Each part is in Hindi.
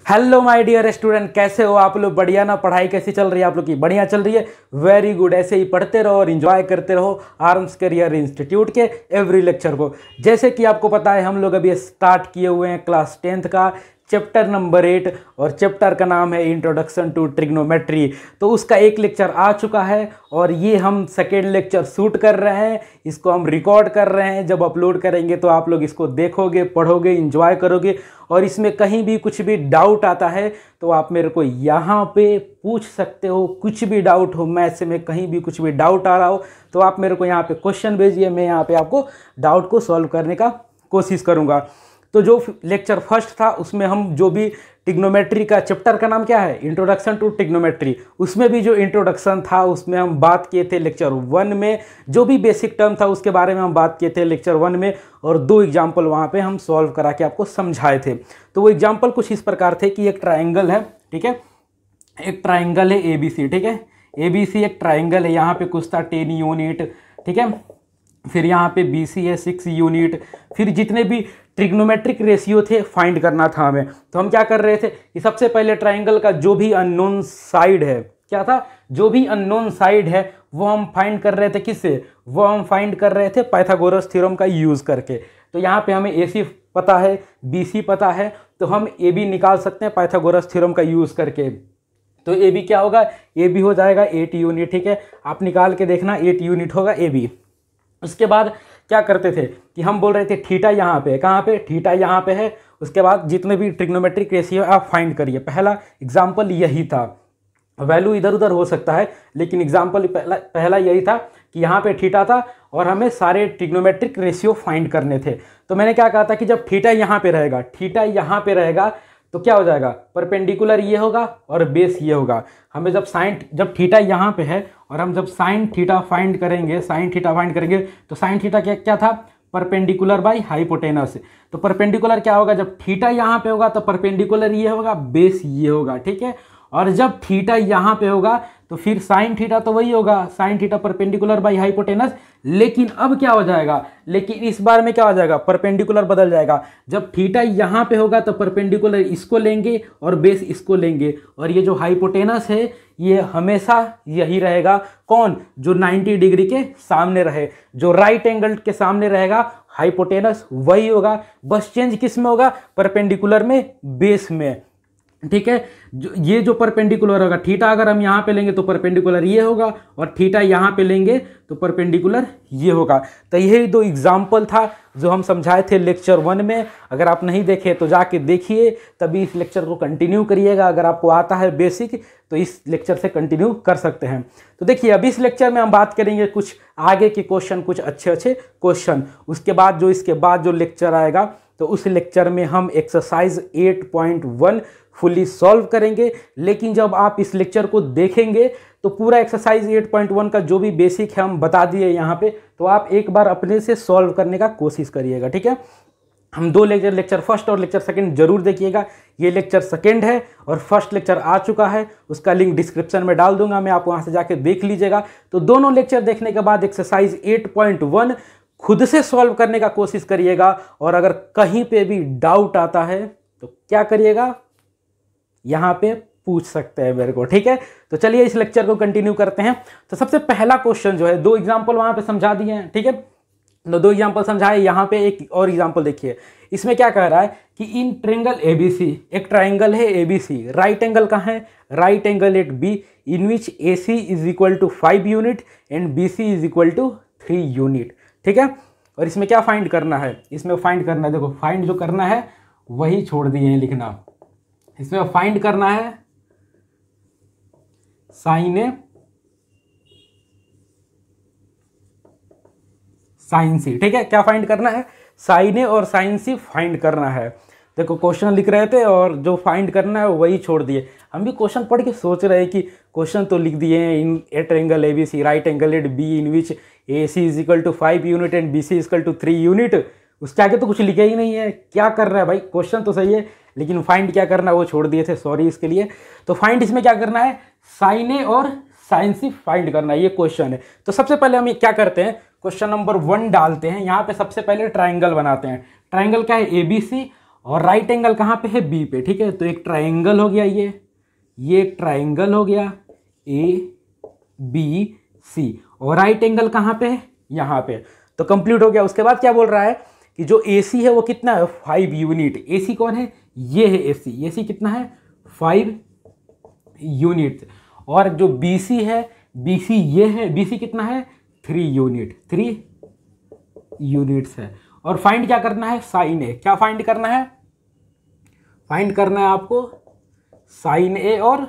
हेलो माय डियर स्टूडेंट, कैसे हो आप लोग? बढ़िया ना? पढ़ाई कैसी चल रही है आप लोग की? बढ़िया चल रही है, वेरी गुड। ऐसे ही पढ़ते रहो और एंजॉय करते रहो आर्म्स करियर इंस्टीट्यूट के एवरी लेक्चर को। जैसे कि आपको पता है, हम लोग अभी स्टार्ट किए हुए हैं क्लास 10th का चैप्टर नंबर 8 और चैप्टर का नाम है इंट्रोडक्शन टू ट्रिग्नोमेट्री। तो उसका एक लेक्चर आ चुका है और ये हम सेकेंड लेक्चर शूट कर रहे हैं, इसको हम रिकॉर्ड कर रहे हैं। जब अपलोड करेंगे तो आप लोग इसको देखोगे, पढ़ोगे, इंजॉय करोगे। और इसमें कहीं भी कुछ भी डाउट आता है तो आप मेरे को यहाँ पे पूछ सकते हो। कुछ भी डाउट हो, मैथ्स में कहीं भी कुछ भी डाउट आ रहा हो तो आप मेरे को यहाँ पे क्वेश्चन भेजिए, मैं यहाँ पे आपको डाउट को सॉल्व करने का कोशिश करूँगा। तो जो लेक्चर फर्स्ट था उसमें हम जो भी ट्रिग्नोमेट्री का चैप्टर का नाम क्या है, इंट्रोडक्शन टू ट्रिग्नोमेट्री, उसमें भी जो इंट्रोडक्शन था उसमें हम बात किए थे लेक्चर 1 में। जो भी बेसिक टर्म था उसके बारे में हम बात किए थे लेक्चर 1 में और 2 एग्जाम्पल वहाँ पे हम सॉल्व करा के आपको समझाए थे। तो वो एग्जाम्पल कुछ इस प्रकार थे कि एक ट्राइंगल है, ठीक है, एक ट्राइंगल है ABC, ठीक है, ABC एक ट्राइंगल है, यहाँ पे कुछ था 10 यूनिट, ठीक है, फिर यहाँ पे BC है 6 यूनिट, फिर जितने भी ट्रिग्नोमेट्रिक रेशियो थे फाइंड करना था हमें। तो हम क्या कर रहे थे कि सबसे पहले ट्राइंगल का जो भी अननोन साइड है, क्या था, जो भी अननोन साइड है वो हम फाइंड कर रहे थे। किससे? वो हम फाइंड कर रहे थे पाइथागोरस थ्योरम का यूज़ करके। तो यहाँ पे हमें AC पता है, BC पता है, तो हम AB निकाल सकते हैं पाइथागोरस थ्योरम का यूज़ करके। तो AB क्या होगा? AB हो जाएगा 8 यूनिट, ठीक है, आप निकाल के देखना 8 यूनिट होगा AB। उसके बाद क्या करते थे कि हम बोल रहे थे थीटा यहाँ पे, कहाँ पे? थीटा यहाँ पे है। उसके बाद जितने भी ट्रिग्नोमेट्रिक रेशियो आप फाइंड करिए। पहला एग्जाम्पल यही था, वैल्यू इधर उधर हो सकता है लेकिन एग्जाम्पल पहला यही था कि यहाँ पे थीटा था और हमें सारे ट्रिग्नोमेट्रिक रेशियो फाइंड करने थे। तो मैंने क्या कहा था कि जब थीटा यहाँ पे रहेगा, थीटा यहाँ पे रहेगा तो क्या हो जाएगा, परपेंडिकुलर ये होगा और बेस ये होगा। हमें जब थीटा यहाँ पे है और हम जब साइन थीटा फाइंड करेंगे, साइन थीटा फाइंड करेंगे तो साइन थीटा क्या था, परपेंडिकुलर बाई हाइपोटेनस। तो परपेंडिकुलर क्या होगा, जब थीटा यहाँ पे होगा तो परपेंडिकुलर ये होगा, बेस ये होगा, ठीक है। और जब थीटा यहाँ पे होगा तो फिर साइन थीटा तो वही होगा, sine theta perpendicular by hypotenuse. लेकिन अब क्या हो जाएगा, लेकिन इस बार में क्या हो जाएगा, परपेंडिकुलर बदल जाएगा। जब थीटा यहाँ पे होगा तो परपेंडिकुलर इसको लेंगे और बेस इसको लेंगे और ये जो हाइपोटेनस है ये हमेशा यही रहेगा। कौन? जो 90 डिग्री के सामने रहे, जो राइट एंगल के सामने रहेगा हाइपोटेनस वही होगा। बस चेंज किस में होगा, परपेंडिकुलर में, बेस में, ठीक है। ये जो परपेंडिकुलर होगा, थीटा अगर हम यहाँ पे लेंगे तो परपेंडिकुलर ये होगा और थीटा यहाँ पे लेंगे तो परपेंडिकुलर ये होगा। तो यही 2 एग्जाम्पल था जो हम समझाए थे लेक्चर 1 में। अगर आप नहीं देखे तो जाके देखिए, तभी इस लेक्चर को कंटिन्यू करिएगा। अगर आपको आता है बेसिक तो इस लेक्चर से कंटिन्यू कर सकते हैं। तो देखिए, अभी इस लेक्चर में हम बात करेंगे कुछ आगे के क्वेश्चन, कुछ अच्छे क्वेश्चन। उसके बाद इसके बाद जो लेक्चर आएगा तो उस लेक्चर में हम एक्सरसाइज 8.1 फुली सॉल्व करेंगे। लेकिन जब आप इस लेक्चर को देखेंगे तो पूरा एक्सरसाइज 8.1 का जो भी बेसिक है हम बता दिए यहाँ पे, तो आप एक बार अपने से सॉल्व करने का कोशिश करिएगा, ठीक है। हम 2 लेक्चर फर्स्ट और लेक्चर सेकंड जरूर देखिएगा। ये लेक्चर सेकंड है और फर्स्ट लेक्चर आ चुका है, उसका लिंक डिस्क्रिप्शन में डाल दूंगा मैं, आप वहाँ से जाके देख लीजिएगा। तो दोनों लेक्चर देखने के बाद एक्सरसाइज 8.1 खुद से सॉल्व करने का कोशिश करिएगा। और अगर कहीं पे भी डाउट आता है तो क्या करिएगा, यहाँ पे पूछ सकते हैं मेरे को, ठीक है। तो चलिए इस लेक्चर को कंटिन्यू करते हैं। तो सबसे पहला क्वेश्चन जो है, 2 एग्जाम्पल वहाँ पे समझा दिए हैं, ठीक है। तो 2 एग्जाम्पल समझाए, यहाँ पे एक और एग्जाम्पल देखिए। इसमें क्या कह रहा है कि इन ट्रायंगल ABC, एक ट्राइंगल है ABC, राइट एंगल कहाँ है, right angle at B, in which AC is equal to 5 unit and BC is equal to 3 unit, ठीक है। और इसमें क्या फाइंड करना है, इसमें फाइंड करना है, देखो फाइंड जो करना है वही छोड़ दिए हैं लिखना। इसमें फाइंड करना है साइन A साइन C, ठीक है। क्या फाइंड करना है, साइन A और साइन C फाइंड करना है। देखो क्वेश्चन लिख रहे थे और जो फाइंड करना है वही छोड़ दिए। हम भी क्वेश्चन पढ़ के सोच रहे हैं कि क्वेश्चन तो लिख दिए हैं, in a triangle ABC, right angle at B, in which AC is equal to 5 unit and BC is equal to 3 unit. उसके आगे तो कुछ लिखा ही नहीं है। क्या कर रहा है भाई, क्वेश्चन तो सही है लेकिन फाइंड क्या करना है वो छोड़ दिए थे, सॉरी इसके लिए। तो फाइंड इसमें क्या करना है, साइन A और साइन C फाइंड करना है, ये क्वेश्चन है। तो सबसे पहले हम क्या करते हैं, क्वेश्चन नंबर 1 डालते हैं। यहाँ पे सबसे पहले ट्राइंगल बनाते हैं। ट्राइंगल क्या है, ABC और राइट एंगल कहाँ पे है, बी पे, ठीक है। तो एक ट्राइंगल हो गया ये एक ट्राइंगल हो गया ए बी सी, और राइट एंगल कहाँ पे है, यहाँ पे। तो कंप्लीट हो गया। उसके बाद क्या बोल रहा है कि जो AC है वो कितना है, 5 यूनिट। AC कौन है, ये है AC कितना है, 5 यूनिट। और जो BC है, BC ये है, BC कितना है, 3 यूनिट, 3 यूनिट्स है। और फाइंड क्या करना है, साइन ए। क्या फाइंड करना है, फाइंड करना है आपको साइन ए और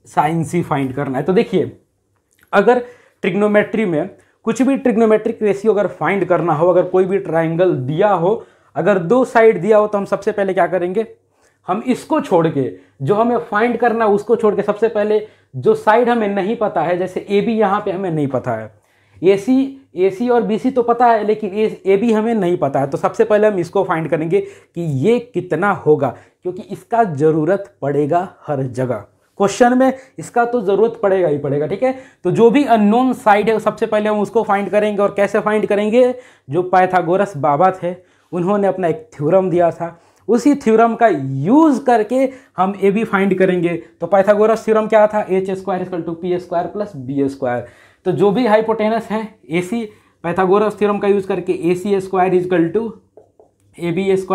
साइन सी फाइंड करना है। तो देखिए, अगर ट्रिग्नोमेट्री में कुछ भी ट्रिग्नोमेट्रिक रेशियो अगर फाइंड करना हो, अगर कोई भी ट्राइंगल दिया हो, अगर 2 साइड दिया हो, तो हम सबसे पहले क्या करेंगे, हम इसको छोड़ के जो हमें फाइंड करना है उसको छोड़ के सबसे पहले जो साइड हमें नहीं पता है, जैसे AB यहाँ पे हमें नहीं पता है, AC और BC तो पता है, लेकिन AB हमें नहीं पता है, तो सबसे पहले हम इसको फाइंड करेंगे कि ये कितना होगा, क्योंकि इसका ज़रूरत पड़ेगा हर जगह। क्वेश्चन में इसका तो ज़रूरत पड़ेगा ही पड़ेगा, ठीक है। तो जो भी अननोन साइड है सबसे पहले हम उसको फाइंड करेंगे। और कैसे फाइंड करेंगे, जो पाइथागोरस बाबा थे उन्होंने अपना एक थ्योरम दिया था, उसी थ्योरम का यूज़ करके हम AB फाइंड करेंगे। तो पाइथागोरस थ्योरम क्या था, h² = p² + b²। तो जो भी हाइपोटेनस है AC, पाइथागोरस थ्योरम का यूज़ करके AC² = AB²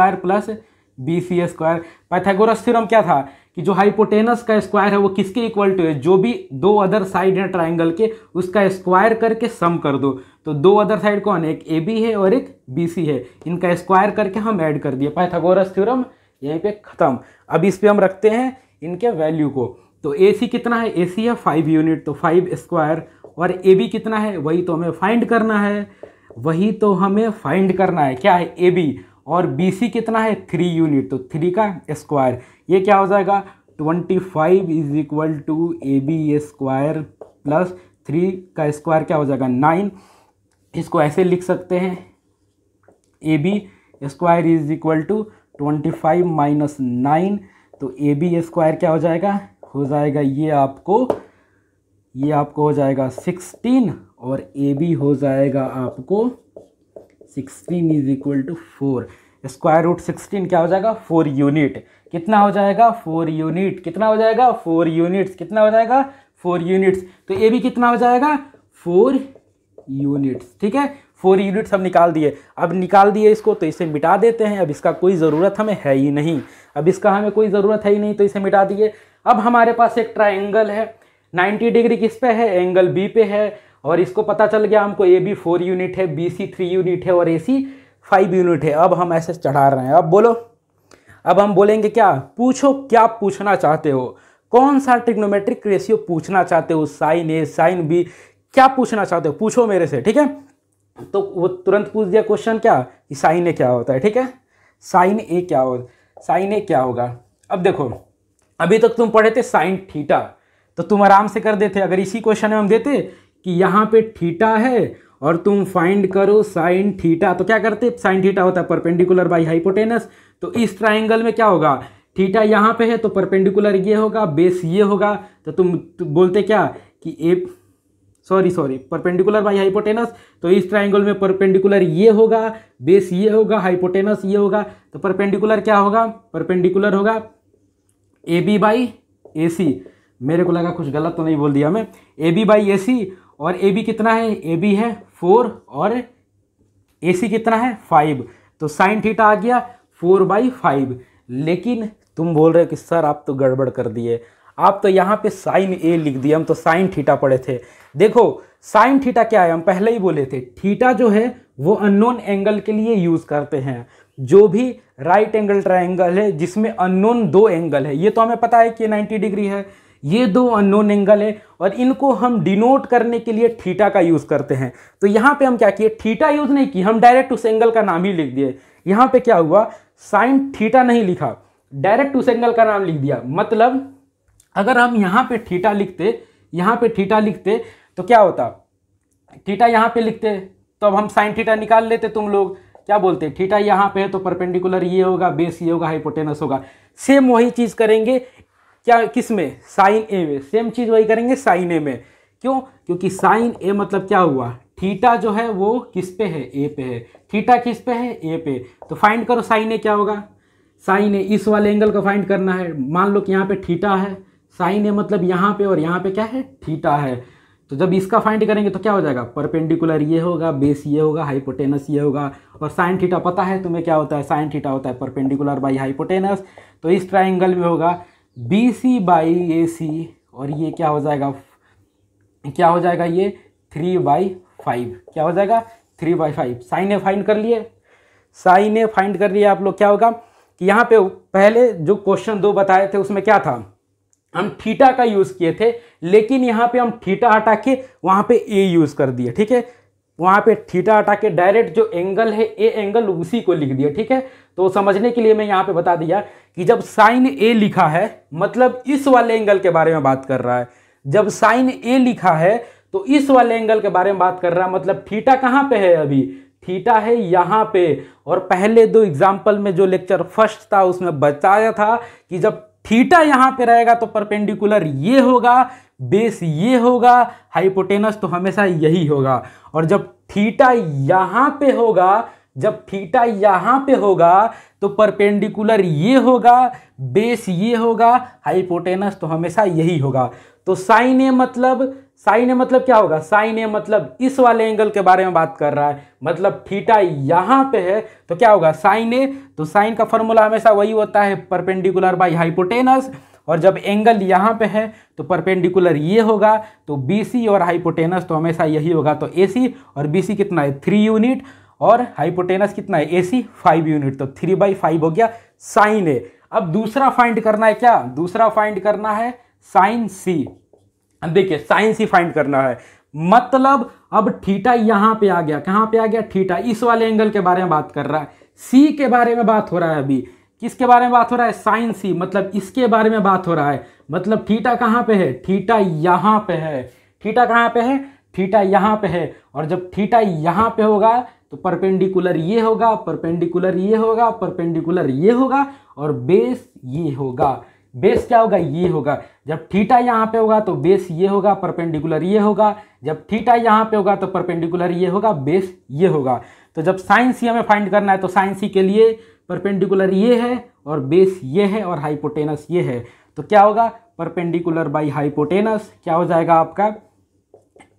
+ BC²। Pythagoras theorem क्या था कि जो हाइपोटेनस का स्क्वायर है वो किसके इक्वल टू है, जो भी 2 अदर साइड है ट्राइंगल के उसका स्क्वायर करके सम कर दो। तो 2 अदर साइड कौन है, एक AB है और एक BC है, इनका स्क्वायर करके हम ऐड कर दिए। पाइथागोरस थ्योरम यहीं पे खत्म। अब इस पे हम रखते हैं इनके वैल्यू को। तो AC कितना है, AC है 5 यूनिट, तो 5²। और AB कितना है, वही तो हमें फाइंड करना है, क्या है, AB। और BC कितना है, 3 यूनिट, तो 3 का स्क्वायर। ये क्या हो जाएगा, 25 = AB² + 3 का स्क्वायर क्या हो जाएगा, 9। इसको ऐसे लिख सकते हैं, AB² = 25 - 9। तो AB² क्या हो जाएगा, ये आपको हो जाएगा 16, और AB हो जाएगा आपको 16 = 4। √16 क्या हो जाएगा, 4 यूनिट। कितना हो जाएगा, 4 यूनिट। कितना हो जाएगा, 4 यूनिट्स। कितना हो जाएगा, 4 यूनिट्स। तो AB कितना हो जाएगा, 4 यूनिट्स, ठीक है। 4 यूनिट्स हम निकाल दिए। अब निकाल दिए इसको, तो इसे मिटा देते हैं। अब इसका कोई ज़रूरत हमें है ही नहीं, तो इसे मिटा दिए। अब हमारे पास एक ट्राइंगल है, 90 डिग्री किस पे है, एंगल B पे है। और इसको पता चल गया हमको, AB 4 यूनिट है, BC 3 यूनिट है और AC 5 यूनिट है। अब हम ऐसे चढ़ा रहे हैं। अब बोलो, अब हम बोलेंगे क्या, पूछो क्या पूछना चाहते हो, कौन सा ट्रिग्नोमेट्रिक रेशियो पूछना चाहते हो, साइन A साइन B, क्या पूछना चाहते हो, पूछो मेरे से, ठीक है। तो वो तुरंत पूछ दिया क्वेश्चन क्या, कि साइन A क्या होता है, ठीक है। साइन A क्या होगा। अब देखो, अभी तक तुम पढ़े थे साइन थीटा, तो तुम आराम से कर देते। अगर इसी क्वेश्चन में हम देते कि यहाँ पे थीटा है और तुम फाइंड करो साइन थीटा, तो क्या करते, साइन थीटा होता है परपेंडिकुलर बाई हाइपोटेनस। तो इस ट्राइंगल में क्या होगा, थीटा यहाँ पे है तो परपेंडिकुलर ये होगा, बेस ये होगा। तो तुम बोलते क्या कि परपेंडिकुलर बाई हाइपोटेनस। तो इस ट्राइंगल में परपेंडिकुलर ये होगा, बेस ये होगा, हाइपोटेनस ये होगा। तो परपेंडिकुलर क्या होगा, परपेंडिकुलर होगा AB/AC। मेरे को लगा कुछ गलत तो नहीं बोल दिया मैं, AB/AC। और AB कितना है, AB है 4 और AC कितना है 5। तो साइन थीटा आ गया 4/5। लेकिन तुम बोल रहे हो कि सर आप तो गड़बड़ कर दिए, आप तो यहाँ पे साइन A लिख दिए, हम तो साइन थीटा पढ़े थे। देखो साइन थीटा क्या है, हम पहले ही बोले थे, थीटा जो है वो अननोन एंगल के लिए यूज़ करते हैं। जो भी राइट एंगल ट्राइंगल है जिसमें अननोन 2 एंगल है, ये तो हमें पता है कि 90 डिग्री है, ये 2 अननोन एंगल है, और इनको हम डिनोट करने के लिए थीटा का यूज़ करते हैं। तो यहाँ पे हम क्या किए, थीटा यूज़ नहीं की, हम डायरेक्ट उस एंगल का नाम ही लिख दिए। यहाँ पे क्या हुआ, साइन थीटा नहीं लिखा, डायरेक्ट उस एंगल का नाम लिख दिया। मतलब अगर हम यहाँ पे थीटा लिखते, तो क्या होता, थीटा यहाँ पे लिखते तो अब हम साइन थीटा निकाल लेते। तुम लोग क्या बोलते, थीटा यहाँ पे है तो परपेंडिकुलर ये होगा, बेस ये होगा, हाइपोटेनस होगा। सेम वही चीज़ करेंगे क्या, किस में, साइन A में। सेम चीज़ वही करेंगे साइन A में। क्यों, क्योंकि साइन A मतलब क्या हुआ, थीटा जो है वो किस पे है, ए पे है। थीटा किस पे है, ए पे। तो फाइंड करो साइन ए क्या होगा। साइन ए इस वाले एंगल को फाइंड करना है। मान लो कि यहाँ पे थीटा है, साइन ए मतलब यहाँ पे और यहाँ पे क्या है, थीटा है। तो जब इसका फाइंड करेंगे तो क्या हो जाएगा, परपेंडिकुलर ये होगा, बेस ये होगा, हाइपोटेनस ये होगा। और साइन थीटा पता है तुम्हें क्या होता है, साइन थीटा होता है परपेंडिकुलर बाई हाइपोटेनस। तो इस ट्राइंगल में होगा बी सी बाई ए सी, और ये क्या हो जाएगा, क्या हो जाएगा, ये 3/5। क्या हो जाएगा, 3/5। साइन ए फाइंड कर लिए, साइन ए फाइंड कर लिए आप लोग। क्या होगा कि यहाँ पे पहले जो क्वेश्चन 2 बताए थे उसमें क्या था, हम थीटा का यूज़ किए थे, लेकिन यहाँ पे हम थीटा हटा के वहाँ पे ए यूज़ कर दिए। ठीक है, वहाँ पे थीटा हटा के डायरेक्ट जो एंगल है ए एंगल उसी को लिख दिया। ठीक है, तो समझने के लिए मैं यहाँ पे बता दिया कि जब साइन ए लिखा है मतलब इस वाले एंगल के बारे में बात कर रहा है। जब साइन ए लिखा है तो इस वाले एंगल के बारे में बात कर रहा है, मतलब थीटा कहाँ पे है, अभी थीटा है यहाँ पे। और पहले 2 एग्जाम्पल में जो लेक्चर फर्स्ट था उसमें बताया था कि जब थीटा यहाँ पे रहेगा तो परपेंडिकुलर ये होगा, बेस ये होगा, हाइपोटेनस तो हमेशा यही होगा। और जब थीटा यहाँ पे होगा, जब थीटा यहाँ पे होगा तो परपेंडिकुलर ये होगा, बेस ये होगा, हाइपोटेनस तो हमेशा यही होगा। तो साइन ए मतलब क्या होगा, साइन ए मतलब इस वाले एंगल के बारे में बात कर रहा है, मतलब थीटा यहाँ पे है तो क्या होगा साइन ए। तो साइन का फॉर्मूला हमेशा वही होता है, परपेंडिकुलर बाई हाइपोटेनस। और जब एंगल यहाँ पे है तो परपेंडिकुलर ये होगा, तो BC और हाइपोटेनस तो हमेशा यही होगा। तो AC और BC कितना है, 3 यूनिट, और हाइपोटेनस कितना है, AC 5 यूनिट। तो 3/5 हो गया साइन ए। अब दूसरा फाइंड करना है क्या, दूसरा फाइंड करना है साइन सी। देखिए साइन सी फाइंड करना है, मतलब अब थीटा यहाँ पे आ गया, कहाँ पे आ गया, थीटा इस वाले एंगल के बारे में बात कर रहा है, सी के बारे में बात हो रहा है। अभी किसके बारे में बात हो रहा है, साइन सी, मतलब इसके बारे में बात हो रहा है। मतलब थीटा कहाँ पे है, थीटा यहाँ पे है। थीटा कहाँ पे है, थीटा यहाँ पे है। और जब थीटा यहाँ पे होगा तो परपेंडिकुलर ये होगा, परपेंडिकुलर ये होगा, परपेंडिकुलर ये होगा, और बेस ये होगा। बेस क्या होगा, ये होगा। जब थीटा यहाँ पे होगा तो बेस ये होगा, परपेंडिकुलर ये होगा। जब थीटा यहाँ पे होगा तो परपेंडिकुलर ये होगा, बेस ये होगा। तो जब साइन सी हमें फाइंड करना है तो साइन सी के लिए परपेंडिकुलर ये है और बेस ये है और हाइपोटेनस ये है। तो क्या होगा, परपेंडिकुलर बाई हाइपोटेनस क्या हो जाएगा आपका,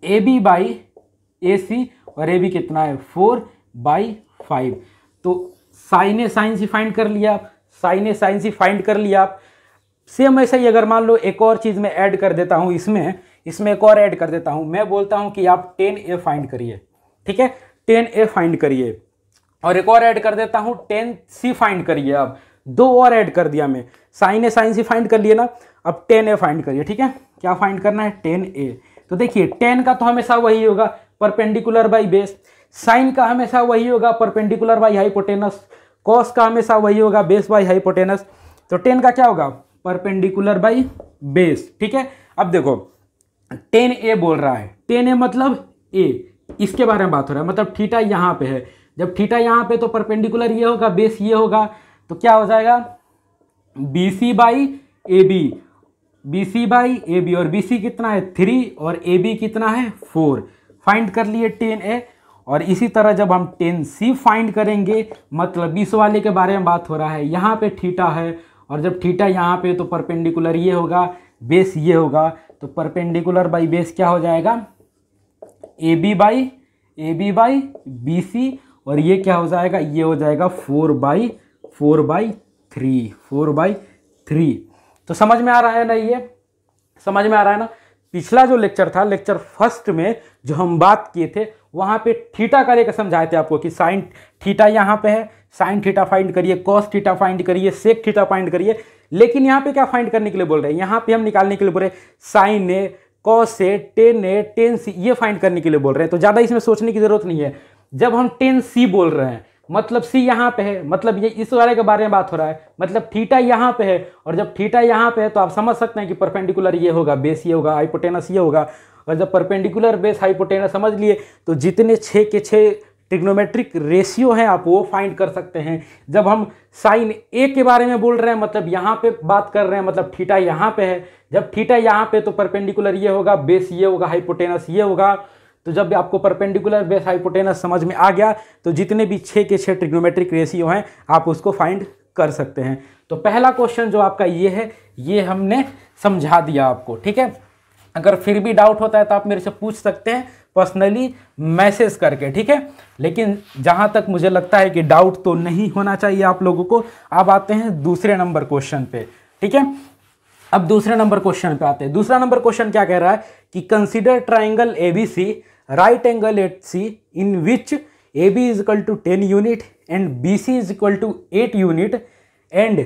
AB बाई AC, और AB कितना है 4/5। तो साइन ए साइन सी फाइंड कर लिया आप, साइन ए साइन सी फाइंड कर लिया आप। सेम ऐसा ही अगर मान लो एक और चीज़ मैं ऐड कर देता हूँ, इसमें एक और ऐड कर देता हूँ। मैं बोलता हूँ कि आप 10A फाइंड करिए, ठीक है, 10A फाइंड करिए। और एक और ऐड कर देता हूँ 10C फाइंड करिए। अब 2 और ऐड कर दिया मैं, साइन ए साइन सी फाइंड कर लिए ना, अब 10A फाइंड करिए। ठीक है, क्या फाइंड करना है, 10A। तो देखिए 10 का तो हमेशा वही होगा, परपेंडिकुलर बाई बेस। साइन का हमेशा वही होगा, परपेंडिकुलर बाई हाइपोटेनस। कॉस का हमेशा वही होगा, बेस बाई हाइपोटेनस। तो 10 का क्या होगा, परपेंडिकुलर बाई बेस। ठीक है, अब देखो 10A बोल रहा है, 10A मतलब A, इसके बारे में बात हो रहा है, मतलब थीटा यहाँ पे है। जब थीटा यहाँ पे तो परपेंडिकुलर ये होगा, बेस ये होगा। तो क्या हो जाएगा, BC by AB, BC by AB, और BC कितना है 3 और AB कितना है 4। फाइंड कर लिए 10A। और इसी तरह जब हम 10C फाइंड करेंगे, मतलब इस वाले के बारे में बात हो रहा है, यहाँ पे थीटा है, और जब थीटा यहाँ पे तो परपेंडिकुलर ये होगा, बेस ये होगा। तो परपेंडिकुलर बाई बेस क्या हो जाएगा, AB बाई BC, और ये क्या हो जाएगा, ये हो जाएगा 4/3। तो समझ में आ रहा है ना, ये समझ में आ रहा है ना। पिछला जो लेक्चर था, लेक्चर फर्स्ट में जो हम बात किए थे, वहाँ पे थीटा का लेकर समझाए थे आपको कि साइन थीटा यहाँ पे है, साइन थीटा फाइंड करिए, कॉस थीटा फाइंड करिए, सेक थीटा फाइंड करिए। लेकिन यहाँ पे क्या फाइंड करने के लिए बोल रहे हैं, यहाँ पे हम निकालने के लिए बोल रहे हैं sign A, cos A, ten सी, ये फाइंड करने के लिए बोल रहे हैं। तो ज़्यादा इसमें सोचने की जरूरत नहीं है। जब हम 10C बोल रहे हैं, मतलब सी यहाँ पे है, मतलब ये इस वाले के बारे में बात हो रहा है, मतलब थीटा यहाँ पे है। और जब थीटा यहाँ पे है तो आप समझ सकते हैं कि परपेंडिकुलर ये होगा, बेस ये होगा, हाइपोटेनस ये होगा। और जब परपेंडिकुलर बेस हाइपोटेनस समझ लिए तो जितने 6 के 6 ट्रिग्नोमेट्रिक रेशियो हैं आप वो फाइंड कर सकते हैं। जब हम साइन ए के बारे में बोल रहे हैं, मतलब यहाँ पे बात कर रहे हैं, मतलब थीटा यहाँ पे है। जब थीटा यहाँ पे तो परपेंडिकुलर ये होगा, बेस ये होगा, हाइपोटेनस ये होगा। तो जब भी आपको परपेंडिकुलर बेस हाइपोटेनस समझ में आ गया तो जितने भी 6 के 6 ट्रिग्नोमेट्रिक रेशियो हैं आप उसको फाइंड कर सकते हैं। तो पहला क्वेश्चन जो आपका ये है, ये हमने समझा दिया आपको, ठीक है। अगर फिर भी डाउट होता है तो आप मेरे से पूछ सकते हैं पर्सनली मैसेज करके, ठीक है। लेकिन जहां तक मुझे लगता है कि डाउट तो नहीं होना चाहिए आप लोगों को। अब आते हैं दूसरे नंबर क्वेश्चन पे, ठीक है। अब दूसरे नंबर क्वेश्चन पे आते हैं। दूसरा नंबर क्वेश्चन क्या कह रहा है कि consider triangle ABC right angle at C in which AB is equal to 10 unit and BC is equal to 8 unit and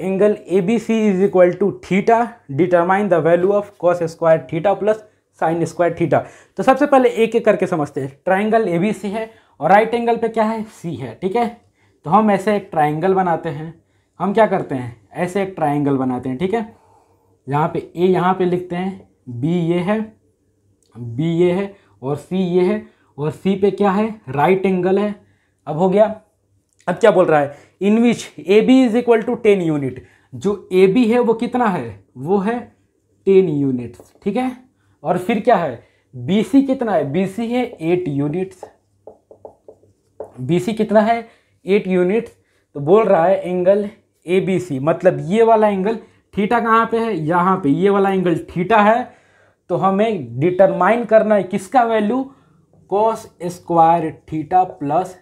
angle ABC is equal to theta, determine the value of cos square theta plus sine square theta. तो सबसे पहले एक एक करके समझते हैं। ट्राइंगल ABC है और राइट एंगल पे क्या है, C है, ठीक है। तो हम ऐसे एक ट्राइंगल बनाते हैं। हम क्या करते हैं, ऐसे एक ट्राइंगल बनाते हैं, ठीक है। यहाँ पे A यहाँ पे लिखते हैं, B ये है, B ये है और C ये है और C पे क्या है, राइट एंगल है। अब हो गया। अब क्या बोल रहा है, in which AB is equal to 10 unit. जो AB है वो कितना है, वो है 10 यूनिट्स, ठीक है। और फिर क्या है, BC कितना है, BC है 8 यूनिट्स। BC कितना है, 8 यूनिट्स। तो बोल रहा है एंगल ABC, मतलब ये वाला एंगल, थीटा कहाँ पे है, यहाँ पे, ये वाला एंगल थीटा है। तो हमें डिटरमाइन करना है किसका value, cos square theta plus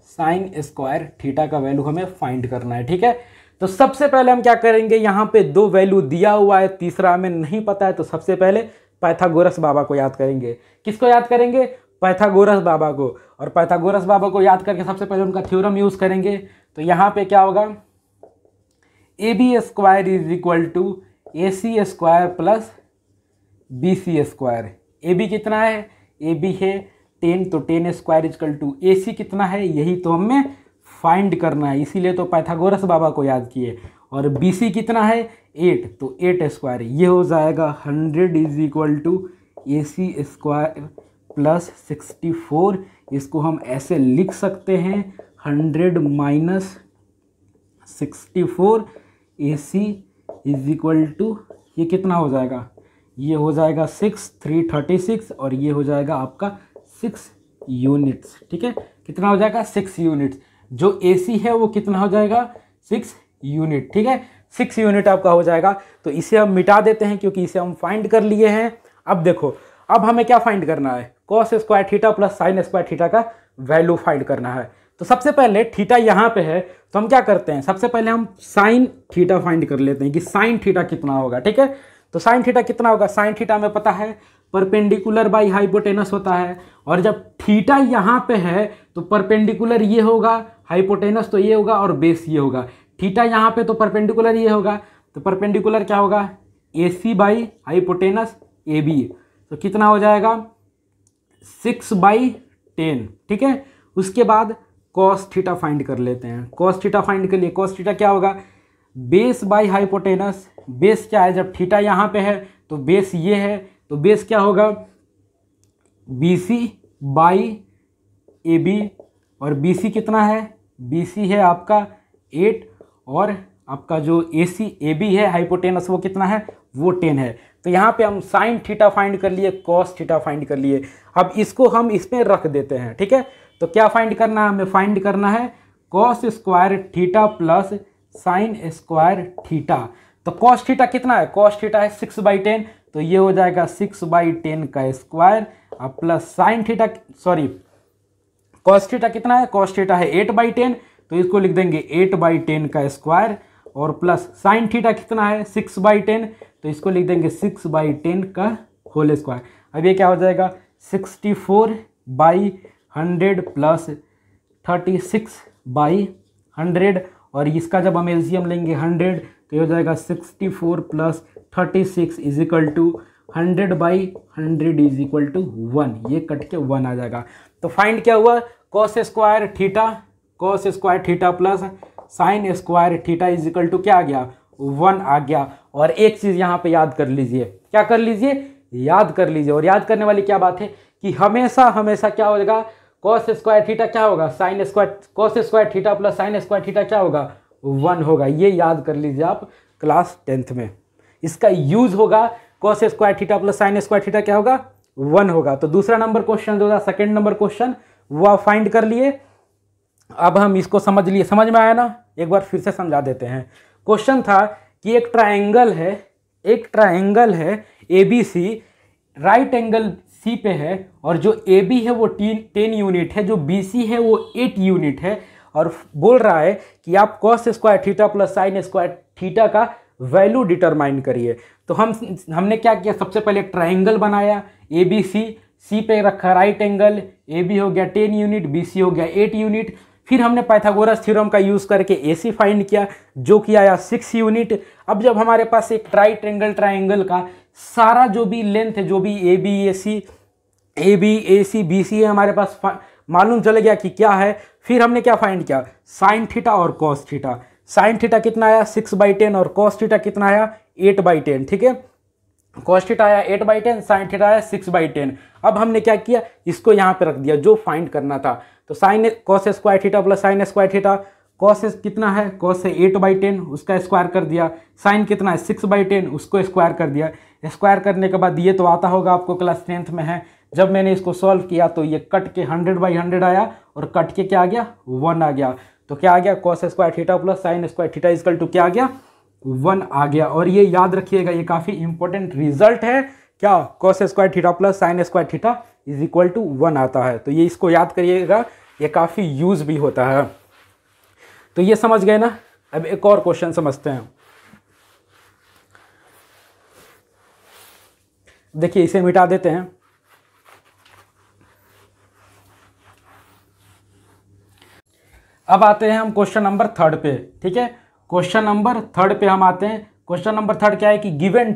sine square theta का वैल्यू हमें फाइंड करना है, ठीक है। तो सबसे पहले हम क्या करेंगे, यहाँ पे 2 वैल्यू दिया हुआ है, तीसरा हमें नहीं पता है। तो सबसे पहले पाइथागोरस बाबा को याद करेंगे। किसको याद करेंगे, पाइथागोरस बाबा को। और पाइथागोरस बाबा को याद करके सबसे पहले उनका थ्योरम यूज करेंगे। तो यहाँ पे क्या होगा, AB square is equal to AC square plus BC square. AB कितना है, AB है 10, तो 10 स्क्वायर इजकल टू AC कितना है, यही तो हमें फाइंड करना है, इसीलिए तो पाइथागोरस बाबा को याद किए। और BC कितना है 8, तो 8 स्क्वायर, ये हो जाएगा 100 is equal to AC square plus 64। इसको हम ऐसे लिख सकते हैं 100 minus 64 AC is equal to, ये कितना हो जाएगा, ये हो जाएगा 6, 336 और ये हो जाएगा आपका 6 यूनिट्स, ठीक है। कितना हो जाएगा, 6 यूनिट्स। जो AC है वो कितना हो जाएगा, 6 यूनिट, ठीक है। 6 यूनिट आपका हो जाएगा। तो इसे हम मिटा देते हैं क्योंकि इसे हम फाइंड कर लिए हैं। अब देखो, अब हमें क्या फाइंड करना है, cos square theta plus sine square theta का वैल्यू फाइंड करना है। तो सबसे पहले थीटा यहाँ पे है, तो हम क्या करते हैं, सबसे पहले हम साइन थीटा फाइंड कर लेते हैं कि साइन थीटा कितना होगा, ठीक है। तो साइन थीटा कितना होगा, साइन थीटा में पता है परपेंडिकुलर बाई हाइपोटेनस होता है। और जब थीटा यहाँ पे है तो परपेंडिकुलर ये होगा, हाइपोटेनस तो ये होगा और बेस ये होगा। थीटा यहाँ पे तो परपेंडिकुलर ये होगा, तो परपेंडिकुलर क्या होगा, AC बाई हाइपोटेनस AB। तो कितना हो जाएगा 6/10, ठीक है। उसके बाद कॉस थीटा फाइंड कर लेते हैं। कॉस थीटा फाइंड के लिए कॉस थीटा क्या होगा, बेस बाई हाइपोटेनस। बेस क्या है, जब थीटा यहाँ पे है तो बेस ये है, तो बेस क्या होगा BC बाई AB। और BC कितना है, BC है आपका 8 और आपका जो AB है हाइपोटेनस वो कितना है, वो 10 है। तो यहाँ पे हम साइन थीटा फाइंड कर लिए, कॉस थीटा फाइंड कर लिए। अब इसको हम इसमें रख देते हैं, ठीक है। तो क्या फाइंड करना है, हमें फाइंड करना है cos square theta plus sine square theta. तो कॉस थीटा कितना है, कॉस थीटा है 6/10, तो ये हो जाएगा 6/10 का स्क्वायर अब plus sine theta, sorry cos theta कितना है, कॉस थीटा है 8/10, तो इसको लिख देंगे 8/10 का स्क्वायर और प्लस साइन थीटा कितना है 6/10, तो इसको लिख देंगे 6/10 का होल स्क्वायर। अब ये क्या हो जाएगा 64/100 प्लस 36/100 और इसका जब हम एलसीएम लेंगे 100 तो ये हो जाएगा 64 plus 36 is equal to 100/100 is equal to 1, ये कट के 1 आ जाएगा। तो फाइंड क्या हुआ, cos square theta plus sine square theta is equal to क्या आ गया 1 आ गया। और एक चीज़ यहाँ पे याद कर लीजिए, क्या कर लीजिए, याद कर लीजिए। और याद करने वाली क्या बात है कि हमेशा क्या होगा, कॉस स्क्वायर थीटा क्या होगा, sine square, cos square theta plus sine square theta क्या होगा 1 होगा। ये याद कर लीजिए आप क्लास 10th में, इसका यूज होगा। Cos square theta plus sine square theta क्या होगा 1 होगा। तो दूसरा नंबर क्वेश्चन जो था, सेकंड नंबर क्वेश्चन, वो आप फाइंड कर लिए। अब हम इसको समझ लिए, समझ में आया ना, एक बार फिर से समझा देते हैं। क्वेश्चन था कि एक ट्रायंगल है ABC, राइट एंगल C पे है, और जो AB है वो 10 यूनिट है, जो BC है वो 8 यूनिट है, और बोल रहा है कि आप cos square theta plus sine square theta का वैल्यू डिटरमाइन करिए। तो हमने क्या किया, सबसे पहले ट्रायंगल बनाया ABC, C पे रखा राइट एंगल, AB हो गया 10 यूनिट, BC हो गया 8 यूनिट। फिर हमने पाइथागोरस थ्योरम का यूज़ करके AC फाइंड किया, जो कि आया 6 यूनिट। अब जब हमारे पास एक राइट एंगल ट्रायंगल का सारा जो भी लेंथ है, जो भी AB AC BC है, हमारे पास मालूम चल गया कि क्या है। फिर हमने क्या फाइंड किया, साइन थीटा और कॉस थीटा। साइन थीटा कितना आया 6/10 और कॉस थीटा कितना आया 8/10, ठीक है। कॉस थीटा आया 8/10, साइन थीटा आया 6/10। अब हमने क्या किया, इसको यहाँ पे रख दिया जो फाइंड करना था। तो sine cos square theta plus sine square theta, cos कितना है, कॉस है 8/10, उसका स्क्वायर कर दिया। साइन कितना है 6/10, उसको स्क्वायर कर दिया। स्क्वायर करने के बाद ये तो आता होगा आपको, क्लास 10th में है। जब मैंने इसको सॉल्व किया तो ये कट के 100/100 आया, और कट के क्या आ गया 1 आ गया। तो क्या आ गया, cos square theta plus sine square theta equal to क्या आ गया 1 आ गया। और ये याद रखिएगा, ये काफ़ी इंपॉर्टेंट रिजल्ट है, क्या cos square theta plus sine square theta is equal to 1 आता है। तो ये इसको याद करिएगा, ये काफ़ी यूज भी होता है। तो ये समझ गए ना। अब एक और क्वेश्चन समझते हैं। देखिए इसे मिटा देते हैं। अब आते हैं हम क्वेश्चन नंबर 3 पे, ठीक है। क्वेश्चन नंबर 3 पे हम आते हैं। क्वेश्चन नंबर 3 क्या है कि गिवन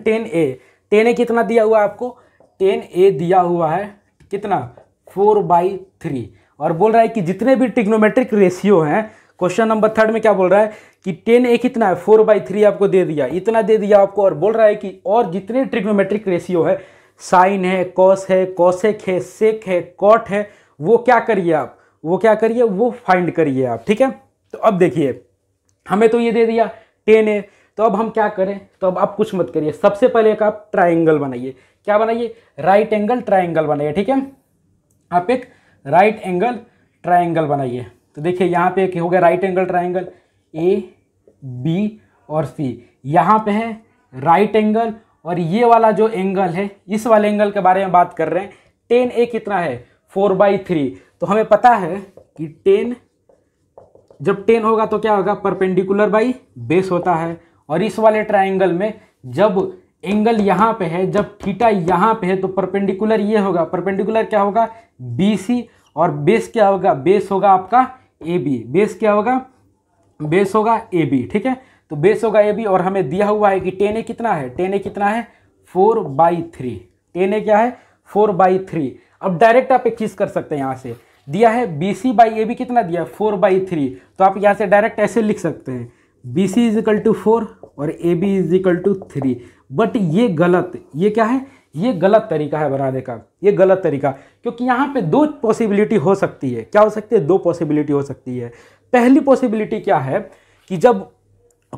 10A कितना दिया हुआ है आपको, 10A दिया हुआ है कितना 4/3, और बोल रहा है कि जितने भी ट्रिग्नोमेट्रिक रेशियो हैं, क्वेश्चन नंबर 3 में क्या बोल रहा है कि 10A कितना है 4/3 आपको दे दिया, इतना दे दिया आपको, और बोल रहा है कि और जितने ट्रिग्नोमेट्रिक रेशियो है, साइन है, कॉस है, कॉसेक है, सेक है, कॉट है, वो क्या करिए आप, वो फाइंड करिए आप, ठीक है। तो अब देखिए हमें तो ये दे दिया 10A, तो अब हम क्या करें, तो अब आप कुछ मत करिए, सबसे पहले एक आप ट्राइंगल बनाइए। क्या बनाइए, राइट एंगल ट्राइंगल बनाइए, ठीक है। आप एक राइट एंगल ट्राइंगल बनाइए। तो देखिए यहाँ पे एक हो गया राइट एंगल ट्राइंगल, AB और C, यहाँ पे है राइट एंगल, और ये वाला जो एंगल है, इस वाले एंगल के बारे में बात कर रहे हैं। 10A कितना है 4/3, तो हमें पता है कि 10 जब 10 होगा तो क्या होगा, परपेंडिकुलर बाई बेस होता है। और इस वाले ट्राइंगल में जब एंगल यहाँ पे है, जब थीटा यहाँ पे है, तो परपेंडिकुलर ये होगा, परपेंडिकुलर क्या होगा BC, और बेस क्या होगा, बेस होगा आपका AB, बेस क्या होगा, बेस होगा AB, ठीक है। तो बेस होगा AB, और हमें दिया हुआ है कि 10A कितना है, 10A कितना है 4/3, 10A क्या है 4/3। अब डायरेक्ट आप एक चीज़ कर सकते हैं, यहाँ से दिया है BC/AB कितना दिया है 4/3, तो आप यहाँ से डायरेक्ट ऐसे लिख सकते हैं BC = 4 और AB = 3। बट ये गलत, ये क्या है, ये गलत तरीका है बनाने का, ये गलत तरीका, क्योंकि यहाँ पे दो पॉसिबिलिटी हो सकती है। क्या हो सकती है, दो पॉसिबिलिटी हो सकती है। पहली पॉसिबिलिटी क्या है कि जब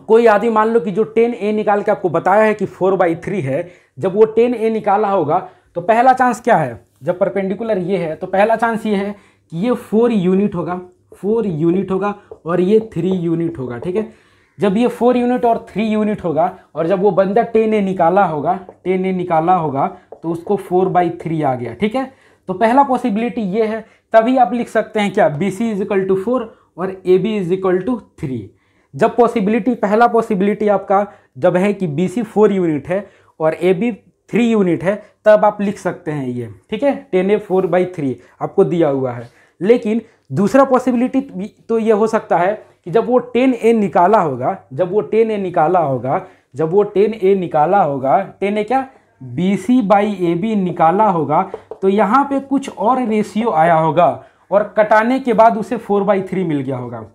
कोई आदमी मान लो कि जो 10A निकाल के आपको बताया है कि 4/3 है, जब वो 10A निकाला होगा तो पहला चांस क्या है, जब परपेंडिकुलर ये है तो पहला चांस ये है कि ये 4 यूनिट होगा, 4 यूनिट होगा, और ये 3 यूनिट होगा, ठीक है। जब ये 4 यूनिट और 3 यूनिट होगा, और जब वो बंदा 10A निकाला होगा, 10A निकाला होगा, तो उसको 4/3 आ गया, ठीक है। तो पहला पॉसिबिलिटी ये है, तभी आप लिख सकते हैं क्या BC = 4 और AB = 3। जब पॉसिबिलिटी, पहला पॉसिबिलिटी आपका जब है कि BC 4 यूनिट है और AB 3 यूनिट है, तब आप लिख सकते हैं ये, ठीक है। 10A 4/3 आपको दिया हुआ है। लेकिन दूसरा पॉसिबिलिटी तो ये हो सकता है कि जब वो 10A निकाला होगा, जब वो 10A निकाला होगा, जब वो 10A निकाला होगा, 10A क्या BC/AB निकाला होगा, तो यहाँ पे कुछ और रेशियो आया होगा, और कटाने के बाद उसे 4/3 मिल गया होगा।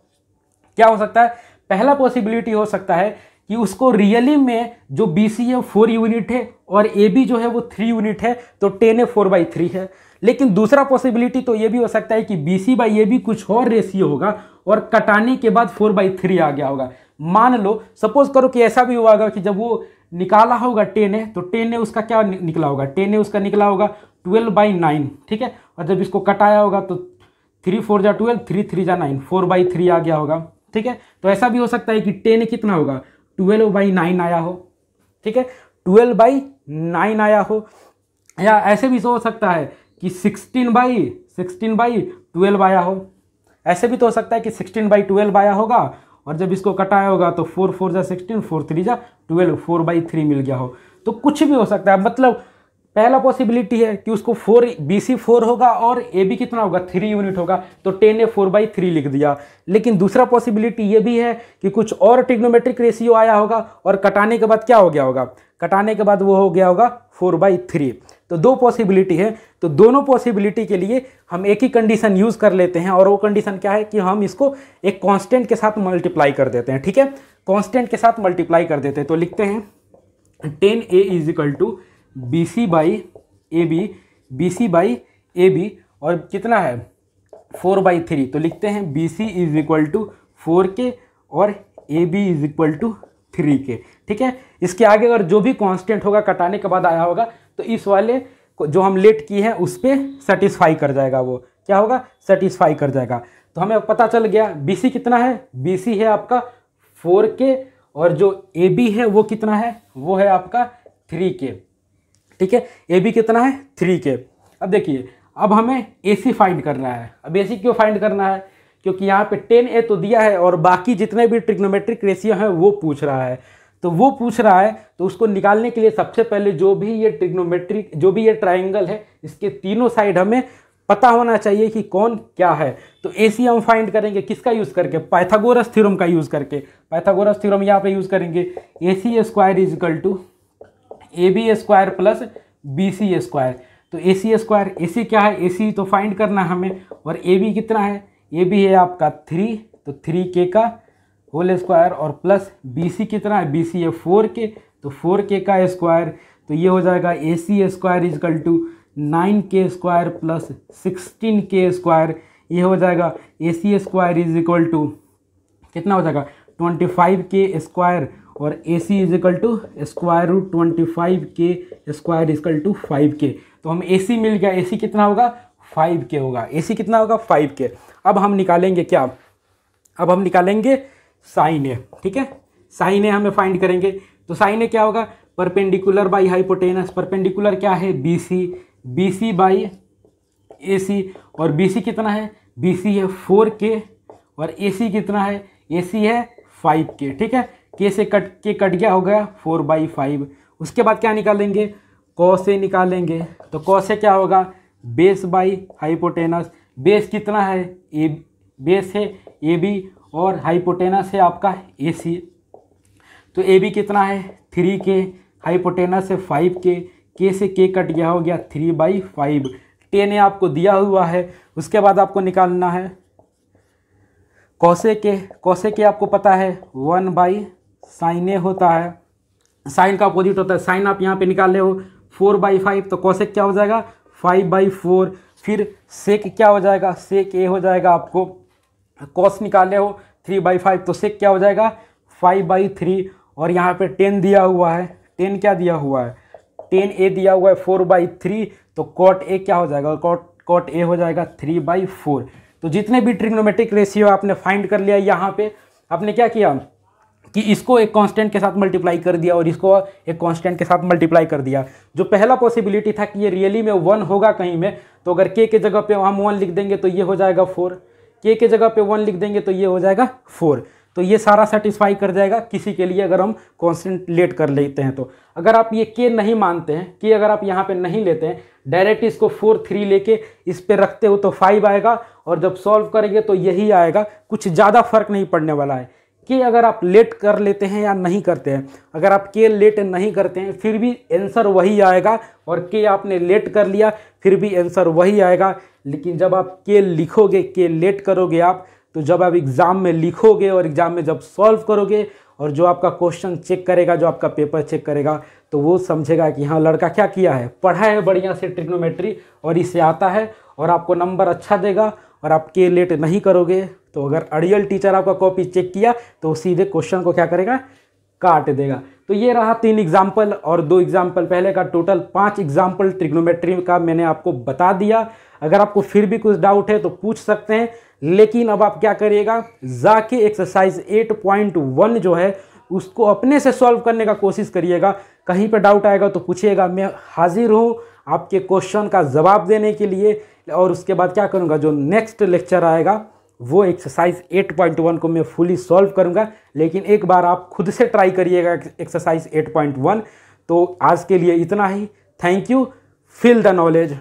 क्या हो सकता है, पहला पॉसिबिलिटी हो सकता है कि उसको रियली में जो BC है 4 यूनिट है और AB जो है वो 3 यूनिट है, तो 10A 4/3 है। लेकिन दूसरा पॉसिबिलिटी तो ये भी हो सकता है कि BC/AB कुछ और रेशियो होगा, और कटाने के बाद 4/3 आ गया होगा। मान लो, सपोज करो कि ऐसा भी हुआ होगा कि जब वो निकाला होगा 10A, तो 10A उसका क्या निकला होगा, 10A उसका निकला होगा 12/9, ठीक है। और जब इसको कटाया होगा तो 3 4 जा 12, 3 3 जा 9, 4/3 आ गया होगा, ठीक है। तो ऐसा भी हो सकता है कि 10 कितना होगा 12/9 आया हो, ठीक है, 12/9 आया हो। या ऐसे भी हो सकता है कि 16/12 आया हो। ऐसे भी तो हो सकता है कि 16/12 आया होगा और जब इसको कटाया होगा तो 4 4 जा 16, 4 3 जा 12, 4/3 मिल गया हो। तो कुछ भी हो सकता है। मतलब पहला पॉसिबिलिटी है कि उसको 4 BC 4 होगा और AB कितना होगा 3 यूनिट होगा, तो 10 ने 4/3 लिख दिया। लेकिन दूसरा पॉसिबिलिटी ये भी है कि कुछ और ट्रिग्नोमेट्रिक रेशियो आया होगा और कटाने के बाद क्या हो गया होगा, कटाने के बाद वो हो गया होगा 4/3। तो दो पॉसिबिलिटी है। तो दोनों पॉसिबिलिटी के लिए हम एक ही कंडीशन यूज कर लेते हैं और वो कंडीशन क्या है कि हम इसको एक कांस्टेंट के साथ मल्टीप्लाई कर देते हैं, ठीक है। कांस्टेंट के साथ मल्टीप्लाई कर देते हैं। तो लिखते हैं 10A is equal to BC/AB, BC/AB और कितना है 4/3। तो लिखते हैं BC is equal to 4K और AB is equal to 3K, ठीक है। इसके आगे अगर जो भी कांस्टेंट होगा कटाने के बाद आया होगा तो इस वाले को जो हम लेट किए हैं उस पर सेटिस्फाई कर जाएगा, वो क्या होगा सेटिस्फाई कर जाएगा। तो हमें पता चल गया BC कितना है, BC है आपका 4K और जो AB है वो कितना है, वो है आपका 3K, ठीक है। AB कितना है 3K। अब देखिए अब हमें AC फाइंड करना है। अब AC क्यों फाइंड करना है, क्योंकि यहाँ पे 10A तो दिया है और बाकी जितने भी ट्रिग्नोमेट्रिक रेशियो हैं वो पूछ रहा है। तो वो पूछ रहा है तो उसको निकालने के लिए सबसे पहले जो भी ये ट्रिग्नोमेट्रिक जो भी ये ट्राइंगल है इसके तीनों साइड हमें पता होना चाहिए कि कौन क्या है। तो AC हम फाइंड करेंगे किसका यूज़ करके, पाइथागोरस थ्योरम का यूज़ करके। पाइथागोरस थ्योरम यहाँ पे यूज़ करेंगे AC² is equal to AB² plus BC²। तो AC², AC क्या है, AC तो फाइंड करना है हमें और AB कितना है, AB है आपका 3, तो 3K का होल स्क्वायर और प्लस BC कितना है, BC है 4K, तो 4K का स्क्वायर। तो ये हो जाएगा AC² is equal to 9K² plus 16K²। ये हो जाएगा AC² इज इक्वल टू कितना हो जाएगा 25K² और AC is equal to square root 25K² equal to 5K। तो हम AC मिल गया, AC कितना होगा 5K होगा, AC कितना होगा 5K। अब हम निकालेंगे क्या, अब हम निकालेंगे साइन ए, ठीक है। साइन ए हमें फाइंड करेंगे। तो साइन ए क्या होगा, परपेंडिकुलर बाई हाइपोटेनस। परपेंडिकुलर क्या है BC, BC बाई AC और BC कितना है, BC है 4K और AC कितना है, AC है 5K, ठीक है। K से कट गया हो गया 4/5। उसके बाद क्या निकालेंगे, कॉस ए निकालेंगे। तो कॉस ए क्या होगा बेस बाई हाइपोटेनस। बेस कितना है बेस है AB और हाइपोटेनस है आपका AC। तो AB कितना है 3K, हाइपोटेनस है 5K, K से K कट गया हो गया 3/5। 10 आपको दिया हुआ है। उसके बाद आपको निकालना है कॉसेक के आपको पता है 1/sin A होता है। साइन का अपोजिट होता है, साइन आप यहाँ पे निकाल रहे हो 4/5, तो कॉसेक क्या हो जाएगा 5/4। फिर सेक क्या हो जाएगा, सेक A हो जाएगा, आपको कॉस निकाले हो 3/5, तो सेक क्या हो जाएगा 5/3। और यहाँ पे 10 दिया हुआ है, 10 क्या दिया हुआ है 10A दिया हुआ है 4/3, तो कॉट A क्या हो जाएगा, कॉट A हो जाएगा 3/4। तो जितने भी ट्रिग्नोमेट्रिक रेशियो आपने फाइंड कर लिया, यहाँ पे आपने क्या किया कि इसको एक कांस्टेंट के साथ मल्टीप्लाई कर दिया और इसको एक कांस्टेंट के साथ मल्टीप्लाई कर दिया। जो पहला पॉसिबिलिटी था कि ये रियली में 1 होगा कहीं में, तो अगर k के जगह पे हम 1 लिख देंगे तो ये हो जाएगा 4, k के जगह पे 1 लिख देंगे तो ये हो जाएगा 4। तो ये सारा सेटिस्फाई कर जाएगा किसी के लिए अगर हम कांस्टेंट लेट कर लेते हैं। तो अगर आप ये k नहीं मानते हैं, k अगर आप यहाँ पे नहीं लेते हैं, डायरेक्ट इसको 4 3 लेके इस पे रखते हो तो 5 आएगा और जब सॉल्व करेंगे तो यही आएगा, कुछ ज़्यादा फर्क नहीं पड़ने वाला है। कि अगर आप लेट कर लेते हैं या नहीं करते हैं, अगर आप के लेट नहीं करते हैं फिर भी आंसर वही आएगा, और के आपने लेट कर लिया फिर भी आंसर वही आएगा। लेकिन जब आप के लिखोगे, के लेट करोगे आप, तो जब आप एग्ज़ाम में लिखोगे और एग्ज़ाम में जब सॉल्व करोगे और जो आपका क्वेश्चन चेक करेगा, जो आपका पेपर चेक करेगा, तो वो समझेगा कि हाँ लड़का क्या किया है, पढ़ा है बढ़िया से ट्रिग्नोमेट्री और इसे आता है, और आपको नंबर अच्छा देगा। और आप के लेट नहीं करोगे तो अगर अड़ियल टीचर आपका कॉपी चेक किया तो सीधे क्वेश्चन को क्या करेगा, काट देगा। तो ये रहा 3 एग्जाम्पल और 2 एग्जाम्पल पहले का, टोटल 5 एग्जाम्पल ट्रिग्नोमेट्री का मैंने आपको बता दिया। अगर आपको फिर भी कुछ डाउट है तो पूछ सकते हैं, लेकिन अब आप क्या करिएगा, जाके एक्सरसाइज 8.1 जो है उसको अपने से सॉल्व करने का कोशिश करिएगा। कहीं पे डाउट आएगा तो पूछिएगा, मैं हाजिर हूँ आपके क्वेश्चन का जवाब देने के लिए। और उसके बाद क्या करूँगा, जो नेक्स्ट लेक्चर आएगा वो एक्सरसाइज 8.1 को मैं फुली सॉल्व करूँगा। लेकिन एक बार आप खुद से ट्राई करिएगा एक्सरसाइज 8.1। तो आज के लिए इतना ही। Thank you. Feel the knowledge.